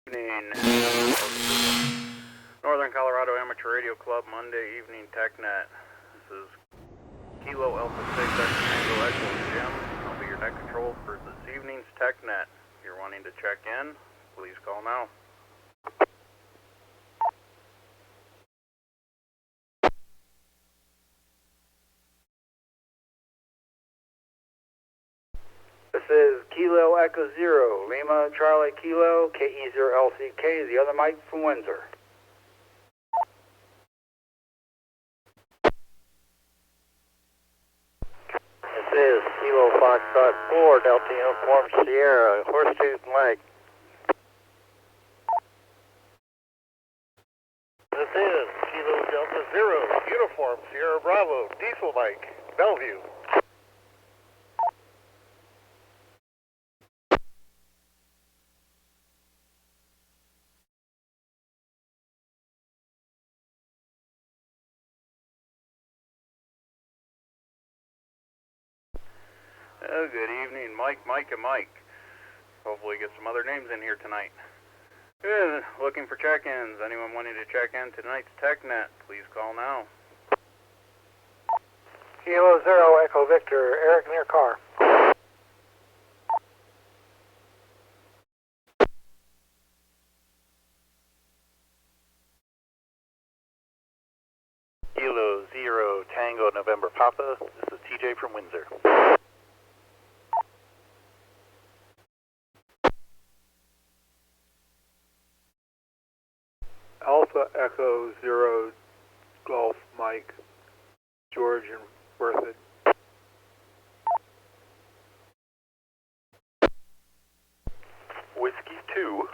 Evening. Northern Colorado Amateur Radio Club Monday Evening TechNet. This is Kilo Alpha 6 Tango Echo Jim. I'll be your net control for this evening's TechNet. If you're wanting to check in, please call now. This is Kilo Echo Zero, Lima Charlie Kilo, KE0LCK, the other Mike from Windsor. This is Kilo Foxtrot 4, Delta Uniform Sierra, Horsetooth Mike. This is Kilo Delta Zero, Uniform Sierra Bravo, Diesel Mike, Bellevue. Good evening, Mike, and Mike. Hopefully get some other names in here tonight. Good. Looking for check-ins. Anyone wanting to check in tonight's TechNet, please call now. Kilo Zero, Echo Victor, Eric near car. Kilo Zero, Tango November Papa, this is TJ from Windsor. Alpha Echo Zero Golf Mike, George and Berthoud. Whiskey 2,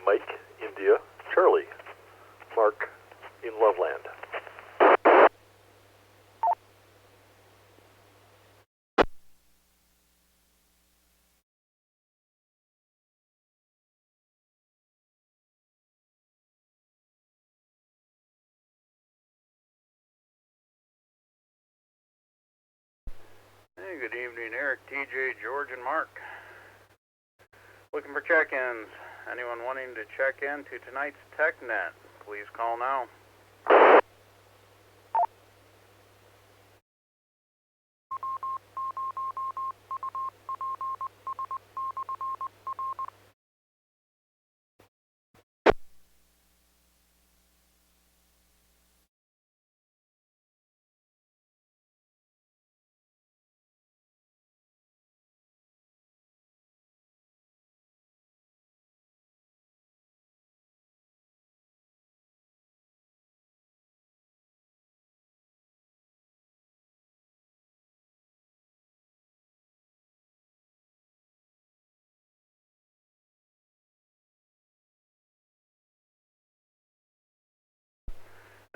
Mike, India, Charlie, Mark in Loveland. Hey, good evening, Eric, TJ, George, and Mark. Looking for check-ins. Anyone wanting to check in to tonight's TechNet, please call now.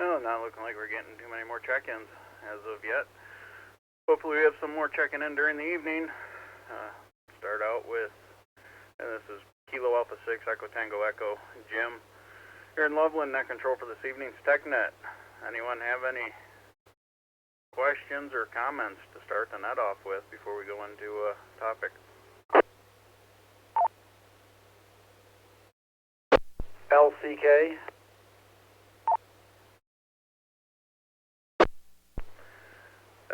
Oh, not looking like we're getting too many more check-ins as of yet. Hopefully we have some more checking in during the evening. Start out with, and this is Kilo Alpha 6 Echo Tango Echo Jim. Here in Loveland, net control for this evening's TechNet. Anyone have any questions or comments to start the net off with before we go into a topic? LCK.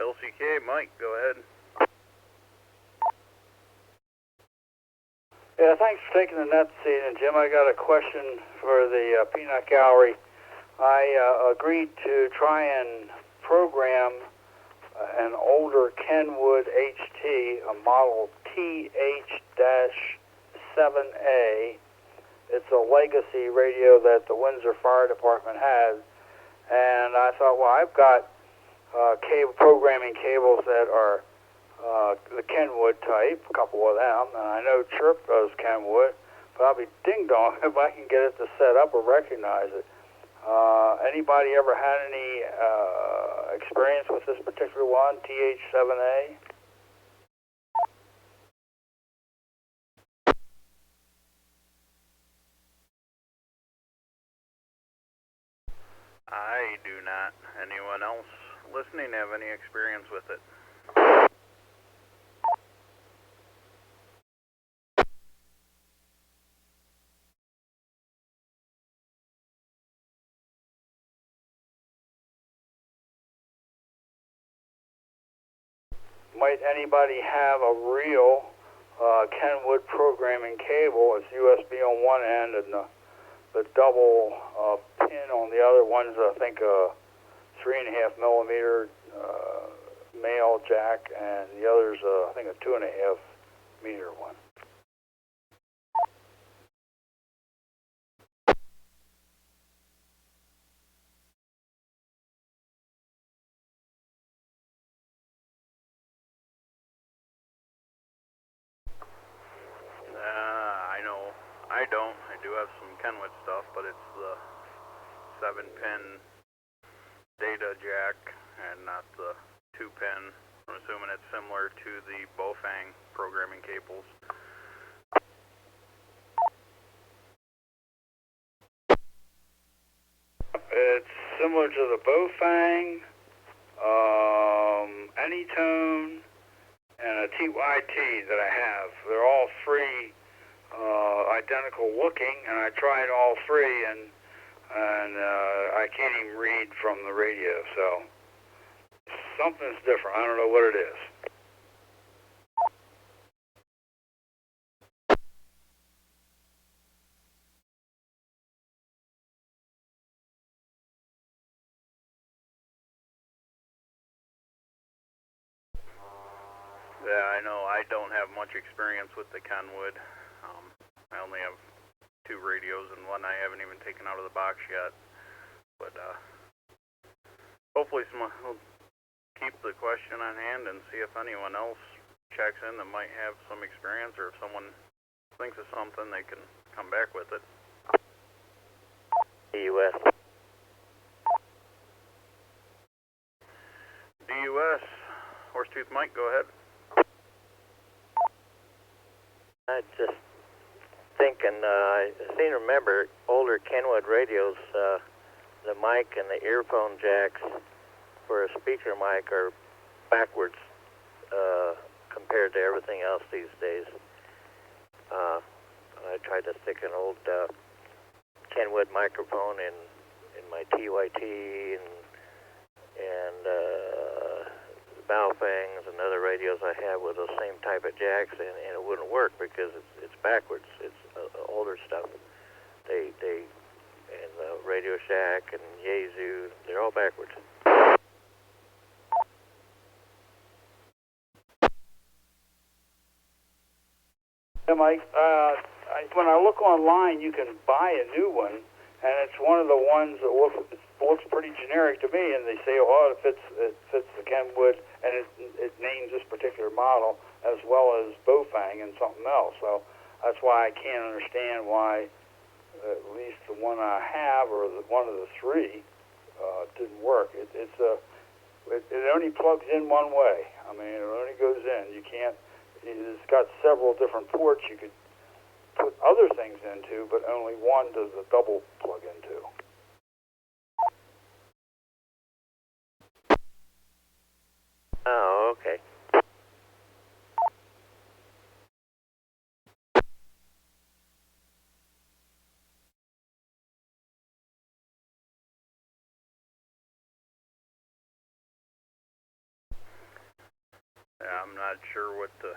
LCK, Mike, go ahead. Yeah, thanks for taking the net seat. And Jim, I got a question for the peanut gallery. I agreed to try and program an older Kenwood HT, a model TH-7A. It's a legacy radio that the Windsor Fire Department has. And I thought, well, I've got programming cables that are the Kenwood type, a couple of them, and I know Chirp does Kenwood, but I'll be ding-dong if I can get it to set up or recognize it. Anybody ever had any experience with this particular one, TH-7A? I do not. Anyone else listening have any experience with it? might anybody have a real Kenwood programming cable? It's USB on one end and the double pin on the other. One's I think a 3.5 millimeter male jack, and the other's I think a 2.5 meter one. I don't. I do have some Kenwood stuff, but it's the 7-pin data jack and not the 2-pin. I'm assuming it's similar to the Bofang programming cables. It's similar to the Bofang, Anytone, and a TYT that I have. They're all three identical looking, and I tried all three, and I can't even read from the radio, so something's different. I don't know what it is. Yeah, I know. I don't have much experience with the Kenwood. I only have 2 radios, and one I haven't even taken out of the box yet. But hopefully we'll keep the question on hand and see if anyone else checks in that might have some experience, or if someone thinks of something, they can come back with it. DUS. DUS, Horsetooth Mike, go ahead. I just thinking, I seem to remember older Kenwood radios, the mic and the earphone jacks for a speaker mic are backwards compared to everything else these days. I tried to stick an old Kenwood microphone in my TYT and Baofangs and other radios I have with those same type of jacks, and it wouldn't work because it's backwards. It's older stuff. They and Radio Shack and Yaesu, they're all backwards. Yeah, Mike, when I look online, you can buy a new one, and it's one of the ones that looks pretty generic to me, and they say, oh, it fits the Kenwood, and it names this particular model as well as Bofang and something else. So that's why I can't understand why at least the one I have, or one of the 3, didn't work. It only plugs in one way. I mean, it only goes in. You can't. It's got several different ports you could put other things into, but only one does the double plug into. Oh, okay. Yeah, I'm not sure what to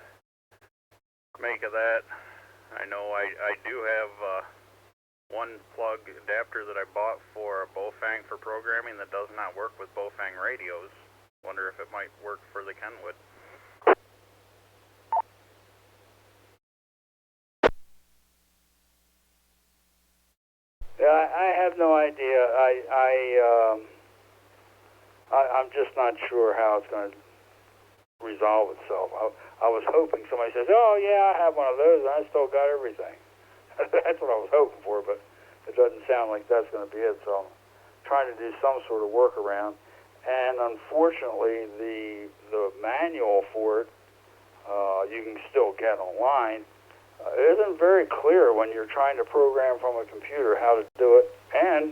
make of that. I know I do have one plug adapter that I bought for a Bofang for programming that does not work with Bofang radios. Wonder if it might work for the Kenwood. Yeah, I have no idea. I'm just not sure how it's going to resolve itself. I was hoping somebody says, oh yeah, I have one of those and I still got everything. That's what I was hoping for, but it doesn't sound like that's going to be it, so I'm trying to do some sort of workaround. And unfortunately, the manual for it, you can still get online. It isn't very clear when you're trying to program from a computer how to do it. And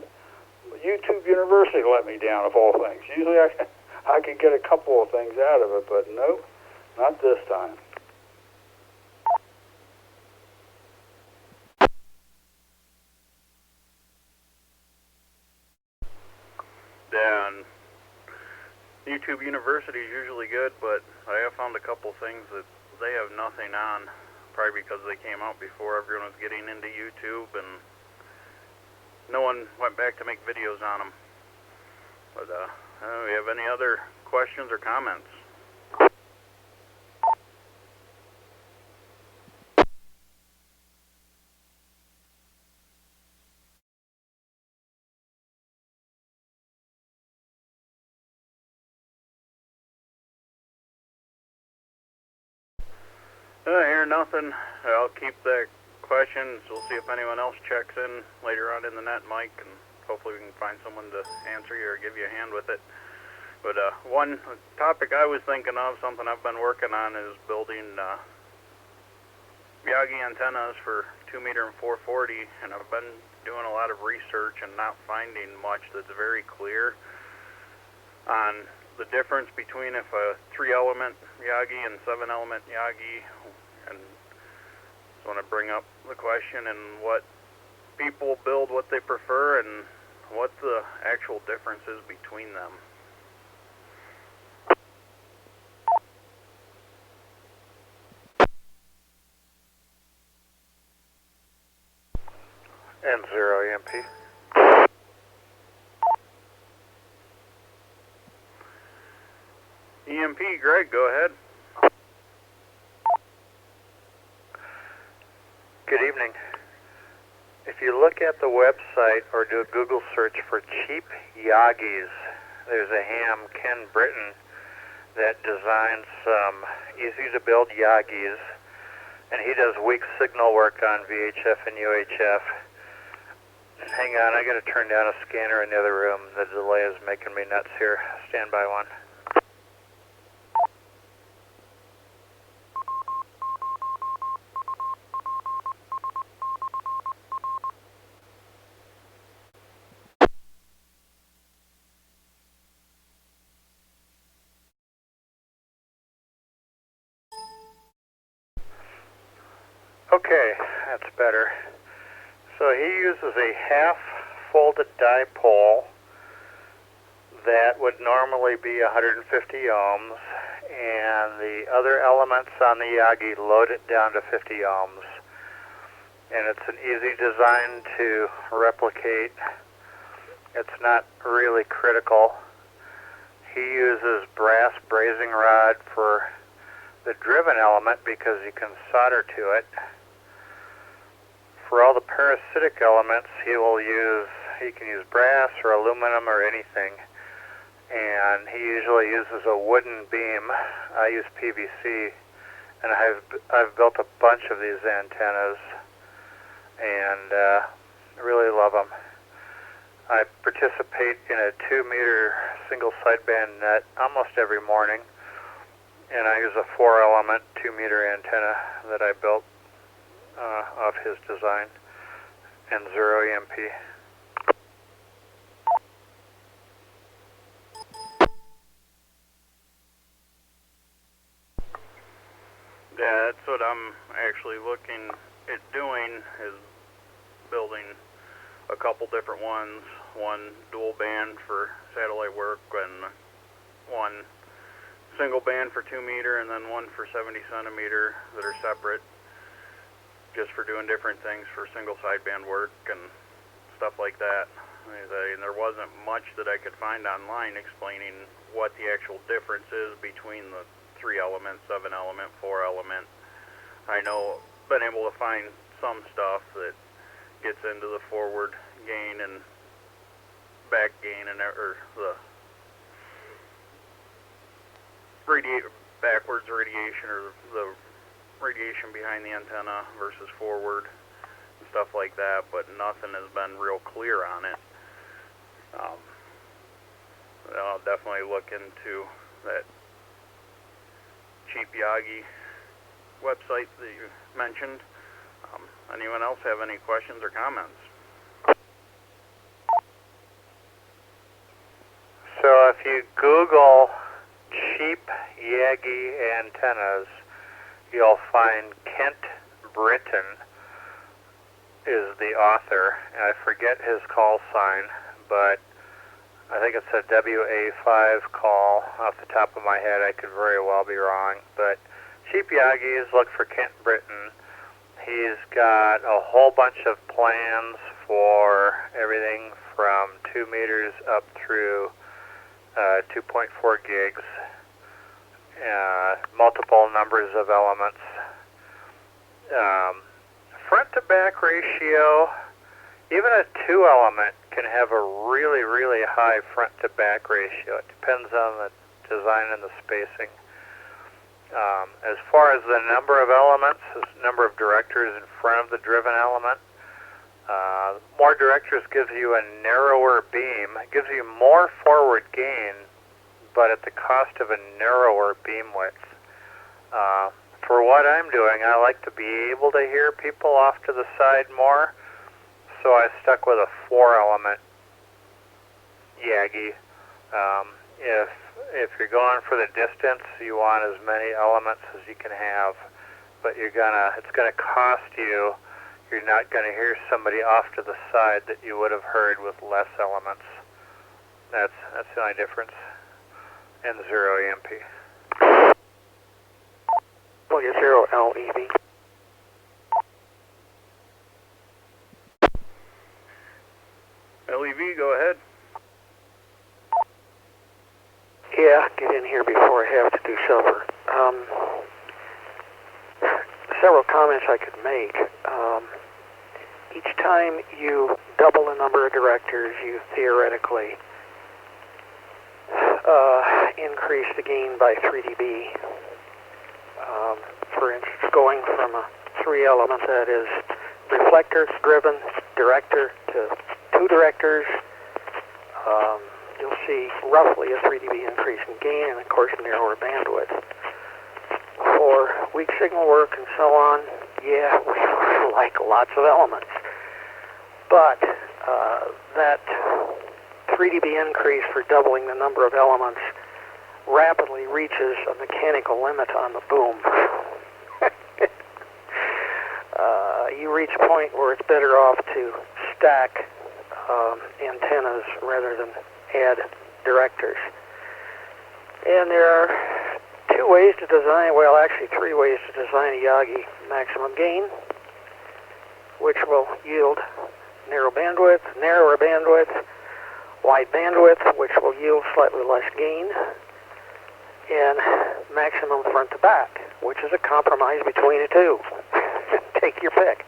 YouTube University let me down, of all things. Usually I can get a couple of things out of it, but nope, not this time. Yeah, and YouTube University is usually good, but I have found a couple things that they have nothing on, probably because they came out before everyone was getting into YouTube, and no one went back to make videos on them. But, do we have any other questions or comments? I hear nothing. I'll keep that question. So we'll see if anyone else checks in later on in the net, Mike, and hopefully we can find someone to answer you or give you a hand with it. But one topic I was thinking of, something I've been working on, is building Yagi antennas for 2-meter and 440, and I've been doing a lot of research and not finding much that's very clear on the difference between if a 3-element Yagi and 7-element Yagi, and just want to bring up the question and what people build, what they prefer, and what the actual difference is between them. N0 EMP. EMP, Greg, go ahead. Good evening. If you look at the website or do a Google search for cheap Yagis, there's a ham, Ken Britton, that designs some easy-to-build Yagis, and he does weak signal work on VHF and UHF. Hang on, I gotta turn down a scanner in the other room. The delay is making me nuts here. Stand by one. Okay, that's better. So he uses a half-folded dipole that would normally be 150 ohms, and the other elements on the Yagi load it down to 50 ohms. And it's an easy design to replicate. It's not really critical. He uses brass brazing rod for the driven element because you can solder to it. For all the parasitic elements, he can use brass or aluminum or anything. And he usually uses a wooden beam. I use PVC, and I've built a bunch of these antennas, and really love them. I participate in a 2-meter single sideband net almost every morning, and I use a 4-element 2-meter antenna that I built off his design, and 0 EMP. Yeah, that's what I'm actually looking at doing, is building a couple different ones. One dual band for satellite work, and one single band for 2-meter, and then one for 70 centimeter that are separate, just for doing different things for single sideband work and stuff like that. And there wasn't much that I could find online explaining what the actual difference is between the 3-element, 7-element, 4-element. I know been able to find some stuff that gets into the forward gain and back gain, and or the backwards radiation, or the radiation behind the antenna versus forward and stuff like that, but nothing has been real clear on it. I'll definitely look into that cheap Yagi website that you mentioned. Anyone else have any questions or comments? So if you Google cheap Yagi antennas, you'll find Kent Britton is the author, and I forget his call sign, but I think it's a WA5 call off the top of my head. I could very well be wrong. But Chief Yagis, look for Kent Britton. He's got a whole bunch of plans for everything from 2 meters up through 2.4 gigs, multiple numbers of elements. Front to back ratio, even a 2 element can have a really, really high front to back ratio. It depends on the design and the spacing. As far as the number of elements, the number of directors in front of the driven element, more directors gives you a narrower beam. It gives you more forward gain, but at the cost of a narrower beam width. For what I'm doing, I like to be able to hear people off to the side more, so I stuck with a 4-element Yagi. If you're going for the distance, you want as many elements as you can have, but it's gonna cost you. You're not gonna hear somebody off to the side that you would have heard with less elements. That's the only difference. And 0 EMP. W0 LEV. LEV, go ahead. Yeah, get in here before I have to do supper. Several comments I could make. Each time you double the number of directors, you theoretically increase the gain by 3 dB. For instance, going from a 3-element that is reflector-driven director to 2 directors, you'll see roughly a 3 dB increase in gain and, of course, narrower bandwidth. For weak signal work and so on, yeah, we like lots of elements. But that 3 dB increase for doubling the number of elements rapidly reaches a mechanical limit on the boom. You reach a point where it's better off to stack antennas rather than add directors. And there are 2 ways to design, well, actually 3 ways to design a Yagi maximum gain, which will yield narrower bandwidth, wide bandwidth, which will yield slightly less gain, and maximum front to back, which is a compromise between the 2. Take your pick.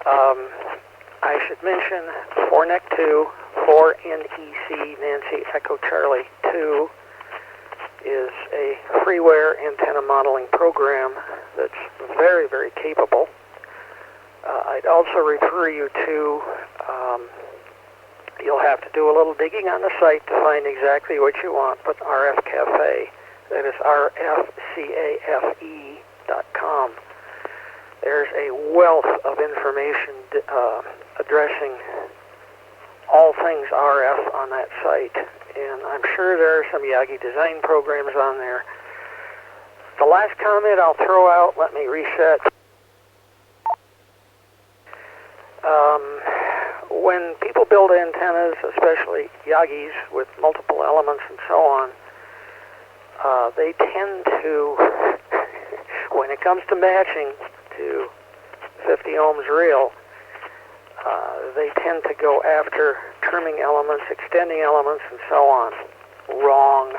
I should mention 4NEC2, 4NEC Nancy Echo Charlie 2 is a freeware antenna modeling program that's very, very capable. I'd also refer you to, you'll have to do a little digging on the site to find exactly what you want, but RF Cafe, that is rfcafe.com. There's a wealth of information addressing all things RF on that site, and I'm sure there are some Yagi design programs on there. The last comment I'll throw out, let me reset. When people build antennas, especially Yagis with multiple elements and so on, they tend to, when it comes to matching to 50 ohms real, they tend to go after trimming elements, extending elements, and so on. Wrong.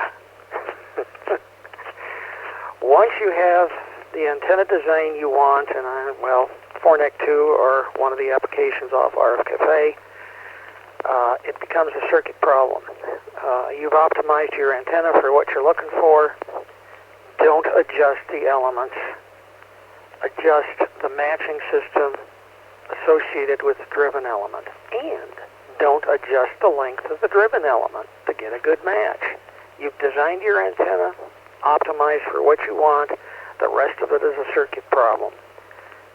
Once you have the antenna design you want, and 4NEC2 or one of the applications off RF Cafe, it becomes a circuit problem. You've optimized your antenna for what you're looking for. Don't adjust the elements. Adjust the matching system associated with the driven element. And don't adjust the length of the driven element to get a good match. You've designed your antenna, optimized for what you want. The rest of it is a circuit problem.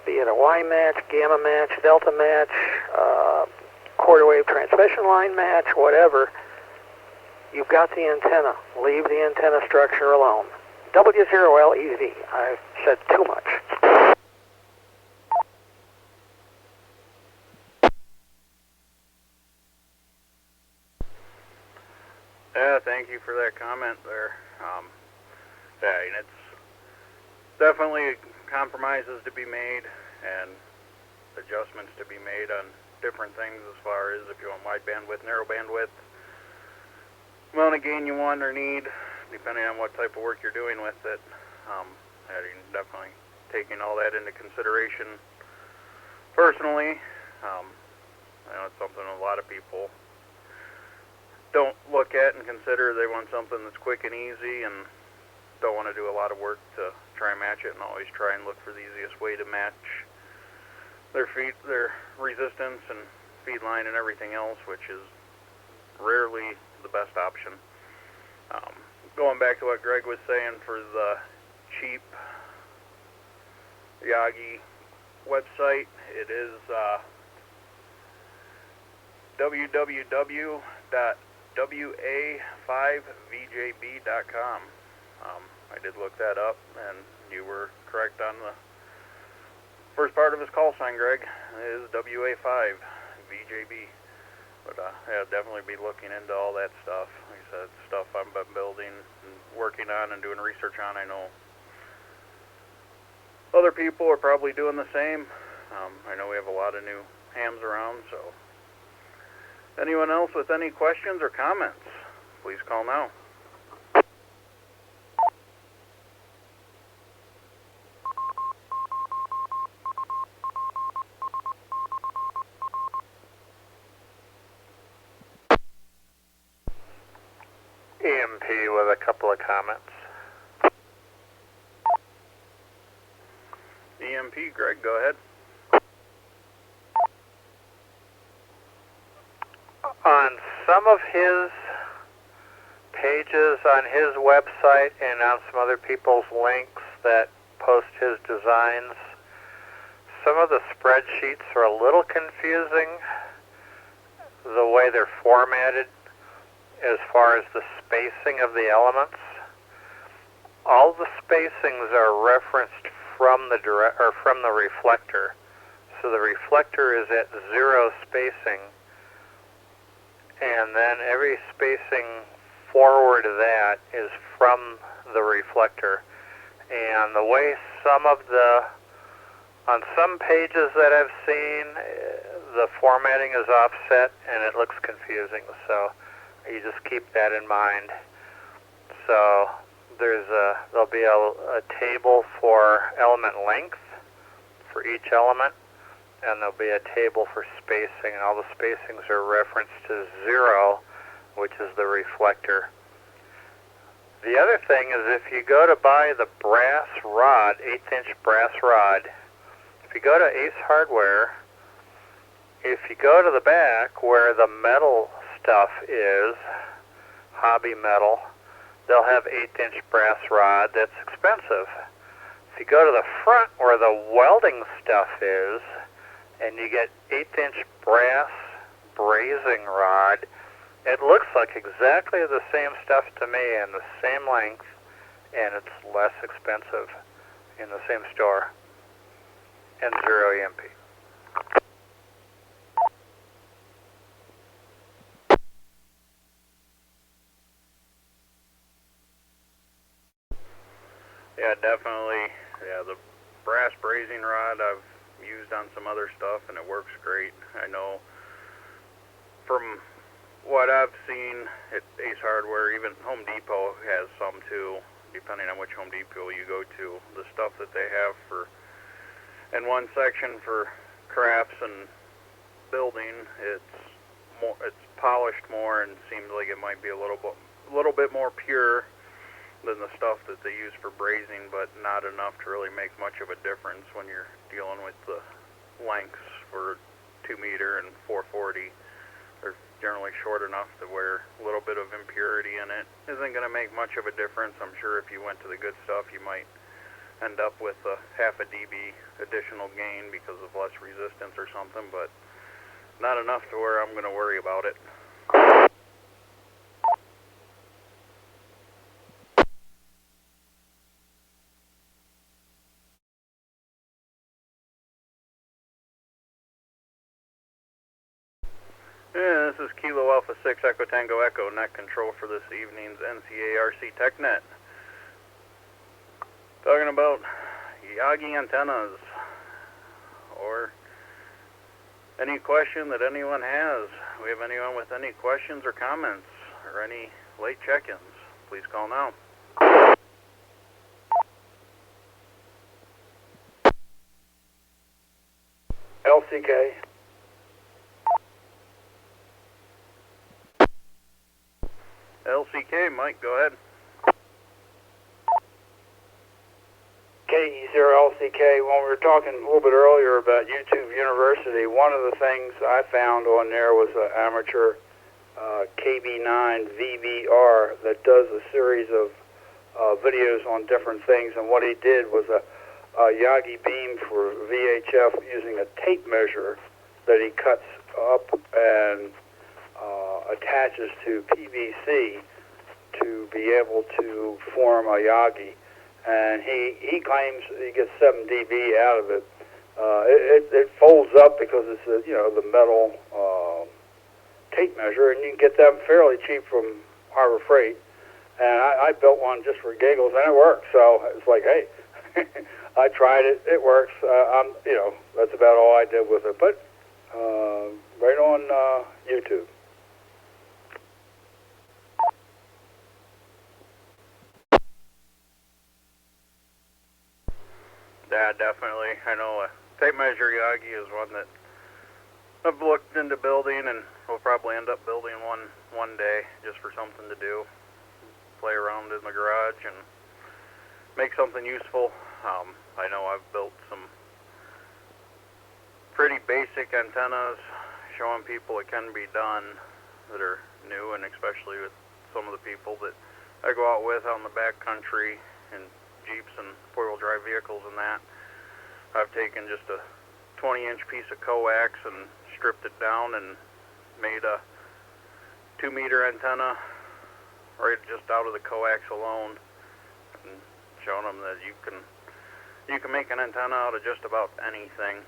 Be it a Y match, gamma match, delta match, quarter wave transmission line match, whatever. You've got the antenna. Leave the antenna structure alone. W0LEV. I've said too much. thank you for that comment there. Yeah, and it's definitely compromises to be made and adjustments to be made on different things as far as if you want wide bandwidth, narrow bandwidth, amount of gain you want or need, depending on what type of work you're doing with it. Definitely taking all that into consideration. Personally, I know it's something a lot of people don't look at and consider. They want something that's quick and easy and don't want to do a lot of work to try and match it, and always try and look for the easiest way to match their resistance and feed line and everything else, which is rarely the best option. Going back to what Greg was saying for the cheap Yagi website, it is www.wa5vjb.com. I did look that up, and you were correct on the first part of his call sign, Greg. It is WA5VJB. But yeah, definitely be looking into all that stuff. Like I said, stuff I've been building and working on and doing research on. I know other people are probably doing the same. I know we have a lot of new hams around, so anyone else with any questions or comments, please call now. EMP with a couple of comments. EMP, Greg, go ahead. On some of his pages on his website and on some other people's links that post his designs, some of the spreadsheets are a little confusing, the way they're formatted as far as the spacing of the elements. All the spacings are referenced from the reflector. So the reflector is at 0 spacing, and then every spacing forward of that is from the reflector. And the way on some pages that I've seen, the formatting is offset and it looks confusing. So you just keep that in mind. So there'll be a table for element length for each element, and there'll be a table for spacing, and all the spacings are referenced to 0, which is the reflector. The other thing is, if you go to buy the brass rod, 1/8" brass rod, if you go to Ace Hardware, if you go to the back where the metal stuff is, hobby metal, they'll have 1/8" brass rod that's expensive. If you go to the front where the welding stuff is, and you get 1/8" brass brazing rod, it looks like exactly the same stuff to me and the same length, and it's less expensive in the same store, and 0 EMP. Yeah, definitely. Yeah, the brass brazing rod I've used on some other stuff, and it works great. I know from what I've seen at Ace Hardware, even Home Depot has some too, depending on which Home Depot you go to. The stuff that they have in one section for crafts and building, it's polished more and seems like it might be a little bit more pure than the stuff that they use for brazing, but not enough to really make much of a difference when you're dealing with the lengths for 2 meter and 440. They're generally short enough to where a little bit of impurity in it isn't going to make much of a difference. I'm sure if you went to the good stuff, you might end up with a half a dB additional gain because of less resistance or something, but not enough to where I'm going to worry about it. Yeah, this is Kilo Alpha 6 Echo Tango Echo, net control for this evening's NCARC TechNet. Talking about Yagi antennas, or any question that anyone has. We have anyone with any questions or comments, or any late check-ins, please call now. LCK. LCK, Mike, go ahead. KE0LCK, when we were talking a little bit earlier about YouTube University, one of the things I found on there was an amateur KB9 VBR that does a series of videos on different things, and what he did was a Yagi beam for VHF using a tape measure that he cuts up and attaches to PVC to be able to form a Yagi. And he claims he gets 7 dB out of it. It folds up because it's the metal tape measure, and you can get them fairly cheap from Harbor Freight. And I built one just for giggles, and it worked. So it's like, hey, I tried it. It works. That's about all I did with it. But right on YouTube. Yeah, definitely. I know a tape measure Yagi is one that I've looked into building, and we'll probably end up building one day just for something to do. Play around in the garage and make something useful. I know I've built some pretty basic antennas showing people it can be done that are new, and especially with some of the people that I go out with out in the back country and Jeeps and four-wheel drive vehicles and that. I've taken just a 20-inch piece of coax and stripped it down and made a 2-meter antenna right just out of the coax alone, and showing them that you can make an antenna out of just about anything.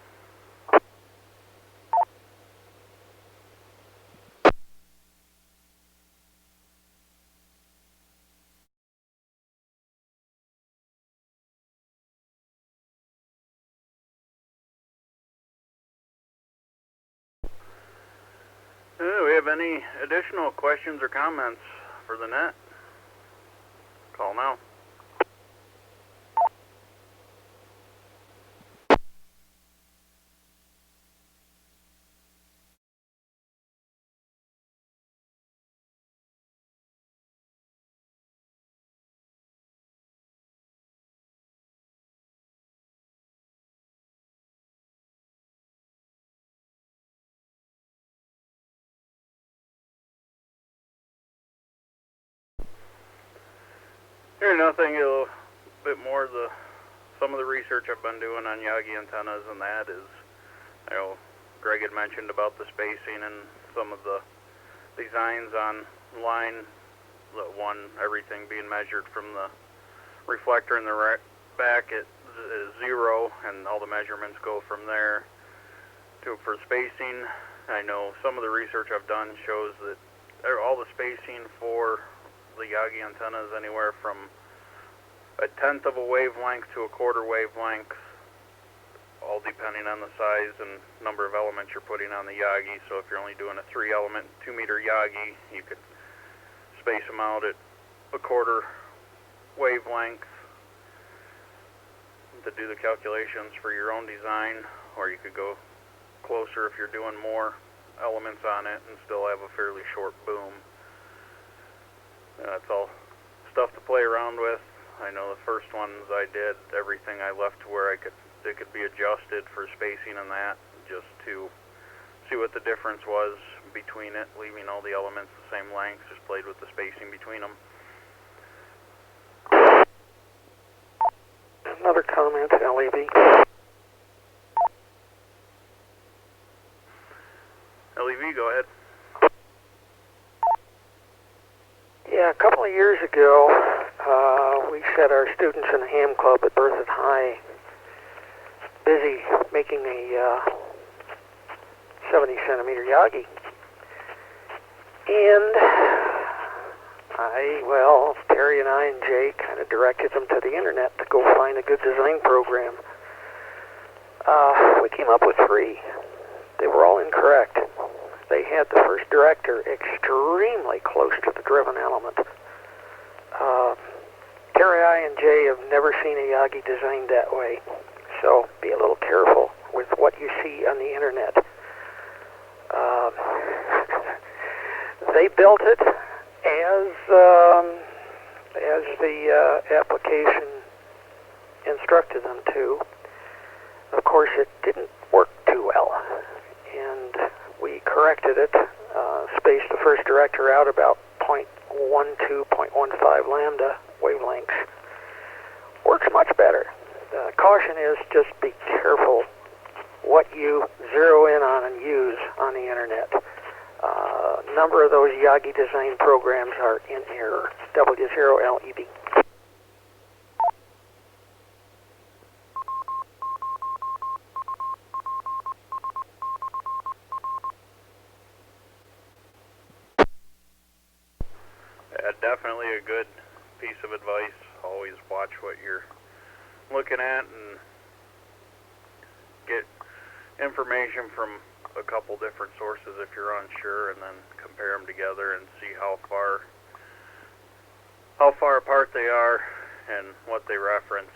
Do we have any additional questions or comments for the net? Call now. Here's nothing, a bit more some of the research I've been doing on Yagi antennas, and that is, Greg had mentioned about the spacing and some of the designs online, everything being measured from the reflector in the back at 0, and all the measurements go from there. For spacing, I know some of the research I've done shows that all the spacing for the Yagi antenna is anywhere from 1/10 of a wavelength to 1/4 wavelength, all depending on the size and number of elements you're putting on the Yagi. So if you're only doing a 3-element 2-meter Yagi, you could space them out at 1/4 wavelength to do the calculations for your own design, or you could go closer if you're doing more elements on it and still have a fairly short boom. That's all stuff to play around with. I know the first ones I did, everything I left to where it could be adjusted for spacing and that, just to see what the difference was between it, leaving all the elements the same length, just played with the spacing between them. Another comment, LEV. LEV, go ahead. Yeah, a couple of years ago, we set our students in the ham club at Berthoud High busy making a 70 centimeter Yagi. And Terry and I and Jay kind of directed them to the internet to go find a good design program. We came up with 3. They were all incorrect. They had the first director extremely close to the driven element. Terry, I, and Jay have never seen a Yagi designed that way, so be a little careful with what you see on the internet. They built it as the application instructed them to. Of course, it didn't work too well, and we corrected it, spaced the first director out about 0.12, 0.15 lambda wavelengths. Works much better. Caution is just be careful what you zero in on and use on the internet. A number of those Yagi design programs are in error. W0LEB. Definitely a good piece of advice. Always watch what you're looking at and get information from a couple different sources if you're unsure, and then compare them together and see how far apart they are and what they reference.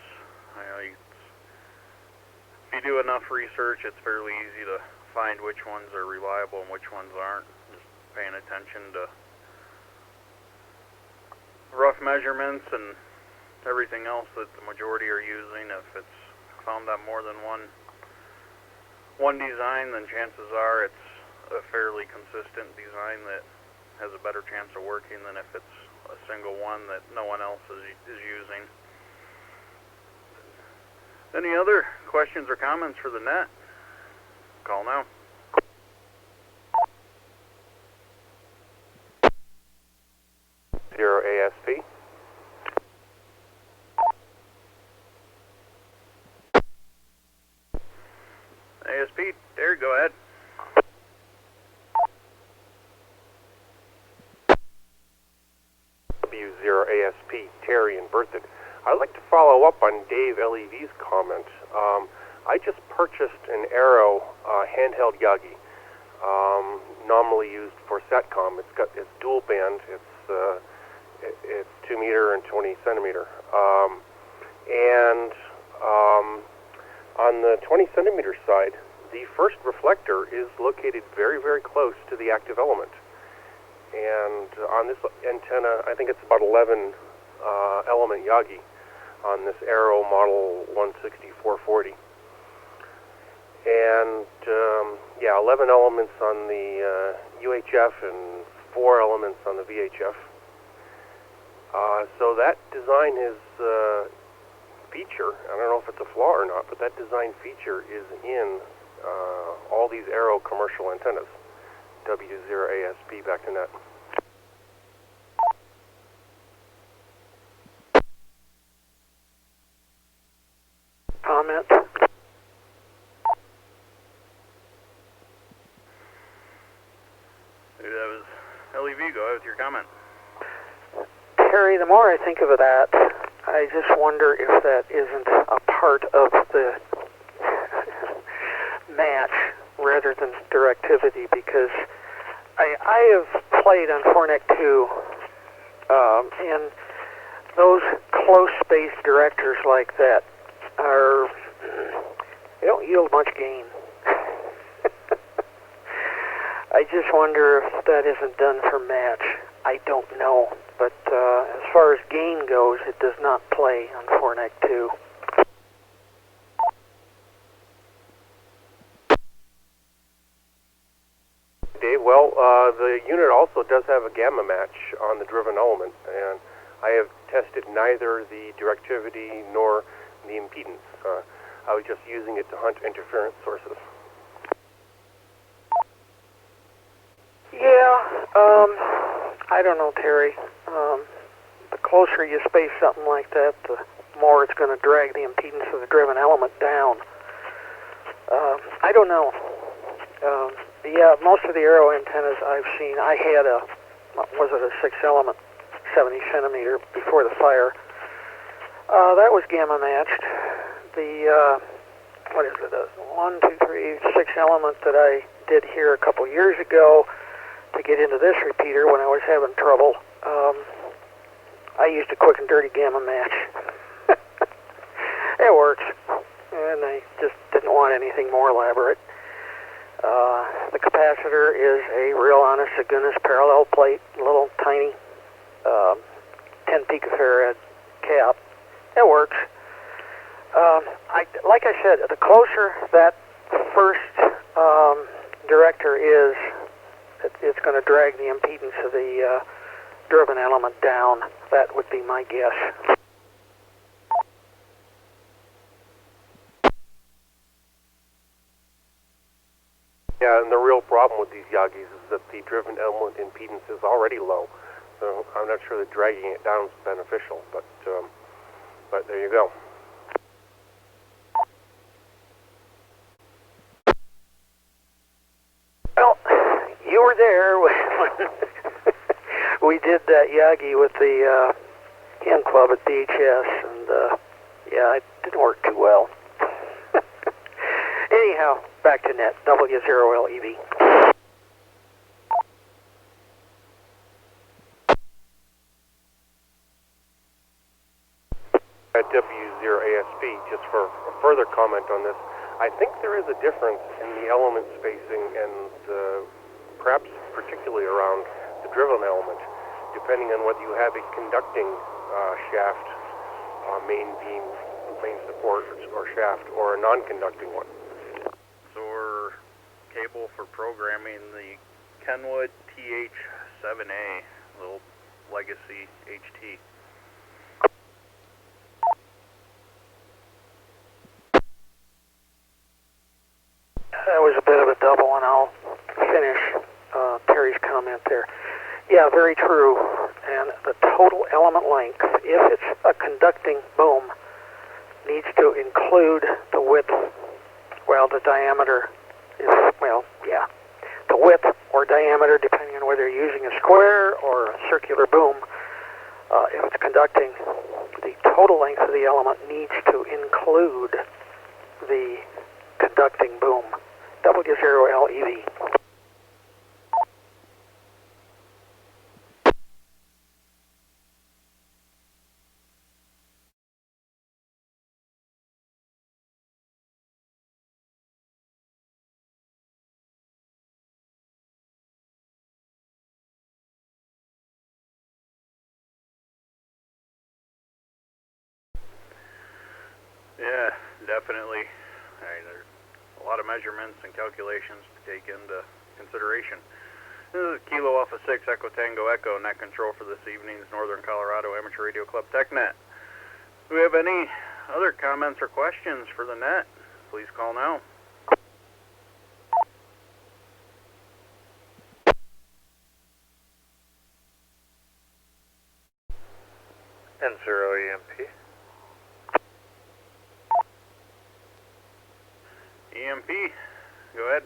If you do enough research, it's fairly easy to find which ones are reliable and which ones aren't. Just paying attention to rough measurements and everything else that the majority are using. If it's found on more than one design, then chances are it's a fairly consistent design that has a better chance of working than if it's a single one that no one else is using. Any other questions or comments for the net? Call now. ASP. ASP, there, go ahead. W0ASP, Terry and Berthoud. I'd like to follow up on Dave LEV's comment. I just purchased an Arrow handheld Yagi, nominally used for SATCOM. It's dual band. It's 2 meter and 20 centimeter. On the 20 centimeter side, the first reflector is located very, very close to the active element. And on this antenna, I think it's about 11 element Yagi on this Arrow model 16440. And 11 elements on the UHF and 4 elements on the VHF. So that design is feature, I don't know if it's a flaw or not, but that design feature is in all these Arrow commercial antennas. W0ASP, back to net. Comment? That was LEV. Go ahead with your comment. Terry, the more I think of that, I just wonder if that isn't a part of the match rather than directivity, because I have played on Hornet 2, and those close-spaced directors like that they don't yield much gain. I just wonder if that isn't done for match. I don't know, but as far as gain goes, it does not play on Hornet 2. Dave, well, the unit also does have a gamma match on the driven element, and I have tested neither the directivity nor the impedance. I was just using it to hunt interference sources. Yeah, I don't know, Terry. The closer you space something like that, the more it's going to drag the impedance of the driven element down. I don't know. Yeah, most of the Arrow antennas I've seen, I had a was it a 6-element, 70 centimeter before the fire. That was gamma matched. The, what is it, a 1, 2, 3, 6 element that I did here a couple years ago to get into this repeater when I was having trouble. I used a quick and dirty gamma match. It works, and I just didn't want anything more elaborate. The capacitor is a real honest to goodness parallel plate, little tiny 10 picofarad cap. It works. Like I said, the closer that first director is, it's going to drag the impedance of the driven element down. That would be my guess. Yeah, and the real problem with these Yagis is that the driven element impedance is already low. So I'm not sure that dragging it down is beneficial, but there you go. Well, you were there when we did that Yagi with the Ham Club at DHS, and yeah, it didn't work too well. Anyhow, back to net, W0LEV. At W0ASP, just for a further comment on this, I think there is a difference in the element spacing and perhaps particularly around the driven element, depending on whether you have a conducting shaft, main beam, main support, or shaft, or a non-conducting one. Or cable for programming the Kenwood TH7A, little legacy HT. That was a bit of a double, and I'll finish Terry's comment there. Yeah, very true. And the total element length, if it's a conducting boom, needs to include the width, well, the diameter is, well, yeah, the width or diameter, depending on whether you're using a square or a circular boom. If it's conducting, the total length of the element needs to include the conducting boom. W0LEV. Yeah, definitely. There's a lot of measurements and calculations to take into consideration. This is Kilo Alpha 6 Echo Tango Echo, net control for this evening's Northern Colorado Amateur Radio Club TechNet. Do we have any other comments or questions for the net? Please call now. N0 EMP. EMP, go ahead.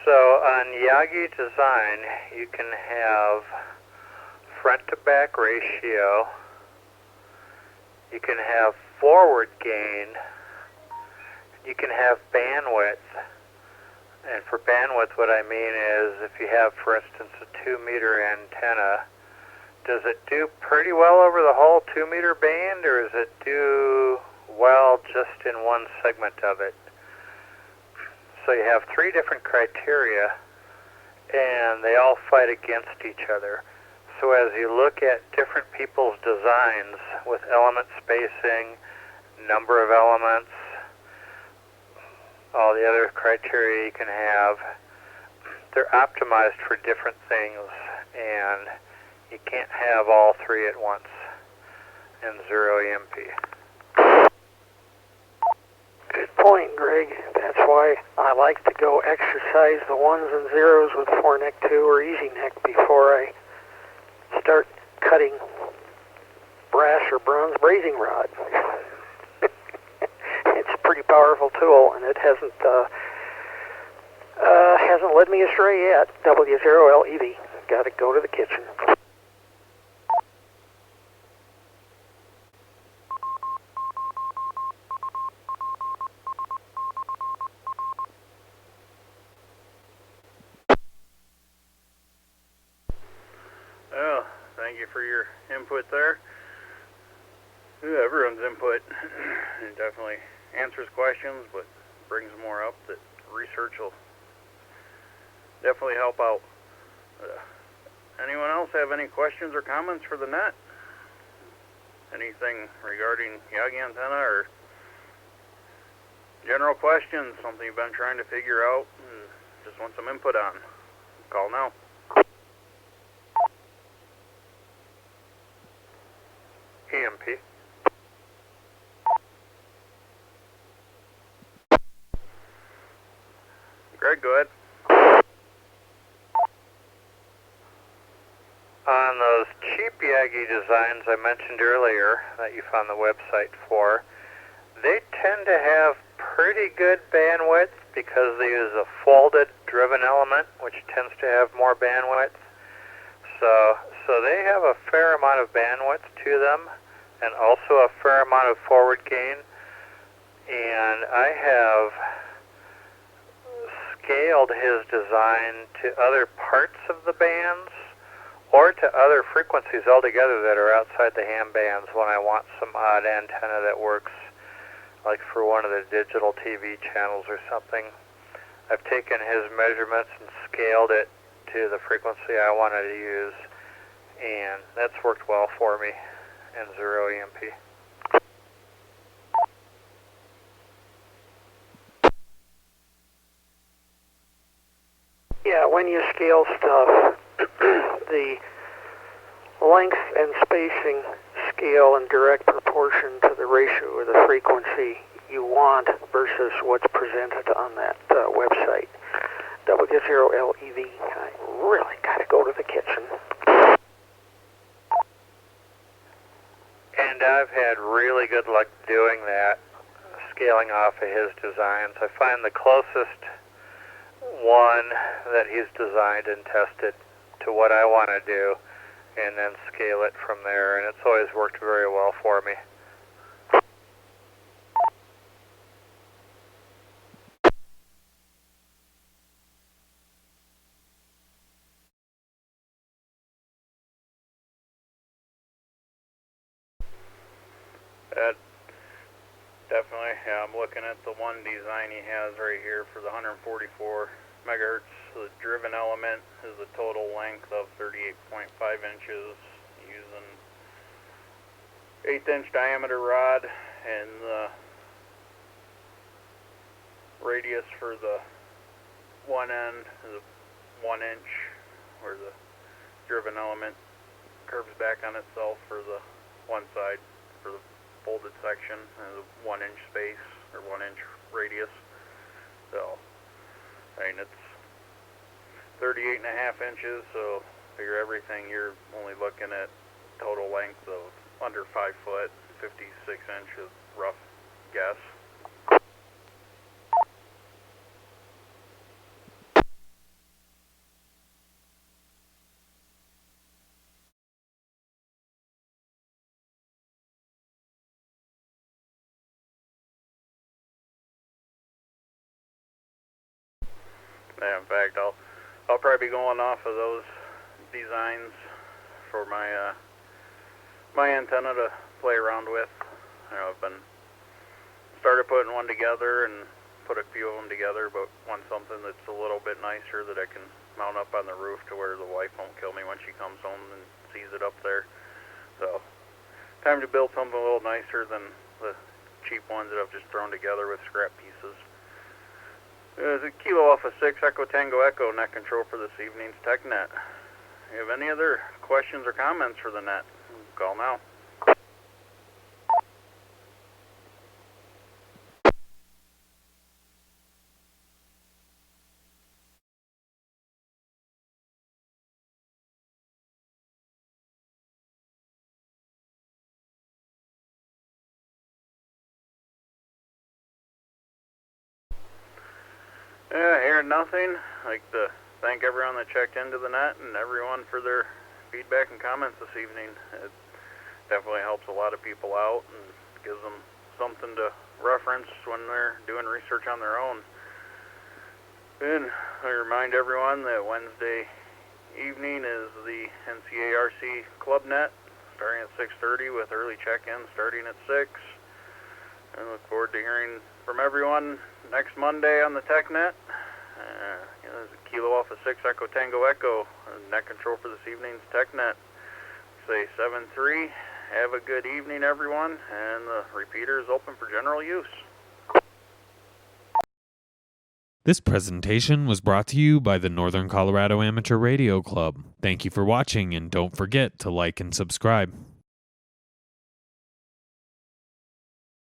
So on Yagi design, you can have front to back ratio, you can have forward gain, you can have bandwidth. And for bandwidth, what I mean is if you have, for instance, a 2-meter antenna, does it do pretty well over the whole 2-meter band, or does it do well just in one segment of it? So you have 3 different criteria, and they all fight against each other. So as you look at different people's designs with element spacing, number of elements, all the other criteria you can have, they're optimized for different things, and you can't have all 3 at once in 0 EMP. Good point, Greg. That's why I like to go exercise the 1s and 0s with 4-neck 2 or easy neck before I start cutting brass or bronze brazing rod. It's pretty powerful tool, and it hasn't led me astray yet. W0LEV. Got to go to the kitchen. Well, thank you for your input there. Everyone's input it definitely answers questions, but brings more up that research will definitely help out. Anyone else have any questions or comments for the net? Anything regarding Yagi antenna or general questions, something you've been trying to figure out and just want some input on? Call now. EMP. Greg, go ahead. On those cheap Yagi designs I mentioned earlier that you found the website for, they tend to have pretty good bandwidth because they use a folded driven element, which tends to have more bandwidth. So they have a fair amount of bandwidth to them and also a fair amount of forward gain. And I have scaled his design to other parts of the bands or to other frequencies altogether that are outside the ham bands when I want some odd antenna that works like for one of the digital TV channels or something. I've taken his measurements and scaled it to the frequency I wanted to use, and that's worked well for me in 0 EMP. Yeah, when you scale stuff, the length and spacing scale in direct proportion to the ratio or the frequency you want versus what's presented on that website. W0LEV. I really got to go to the kitchen. And I've had really good luck doing that, scaling off of his designs. I find the closest one that he's designed and tested to what I want to do, and then scale it from there, and it's always worked very well for me. Definitely, yeah, I'm looking at the one design he has right here for the 144 megahertz. The driven element is a total length of 38.5 inches using 1/8 inch diameter rod, and the radius for the one end is 1 inch, where the driven element curves back on itself for the one side for the folded section, and a 1 inch space or 1 inch radius. So, I mean, it's 38.5 inches, so figure everything, you're only looking at total length of under 5 foot, 56 inches, rough guess. Yeah, in fact, I'll probably be going off of those designs for my my antenna to play around with. You know, I've been started putting one together and put a few of them together, but want something that's a little bit nicer that I can mount up on the roof to where the wife won't kill me when she comes home and sees it up there. So, time to build something a little nicer than the cheap ones that I've just thrown together with scrap pieces. It's a Kilo Alpha 6 Echo Tango Echo net control for this evening's TechNet. You have any other questions or comments for the net? Call now. hearing nothing, I'd like to thank everyone that checked into the net and everyone for their feedback and comments this evening. It definitely helps a lot of people out and gives them something to reference when they're doing research on their own. And I remind everyone that Wednesday evening is the NCARC Club Net, starting at 6:30 with early check-in starting at 6. I look forward to hearing from everyone next Monday on the TechNet. This is Kilo Alpha 6 Echo Tango Echo, net control for this evening's TechNet. Say 7-3. Have a good evening, everyone, and the repeater is open for general use. This presentation was brought to you by the Northern Colorado Amateur Radio Club. Thank you for watching, and don't forget to like and subscribe.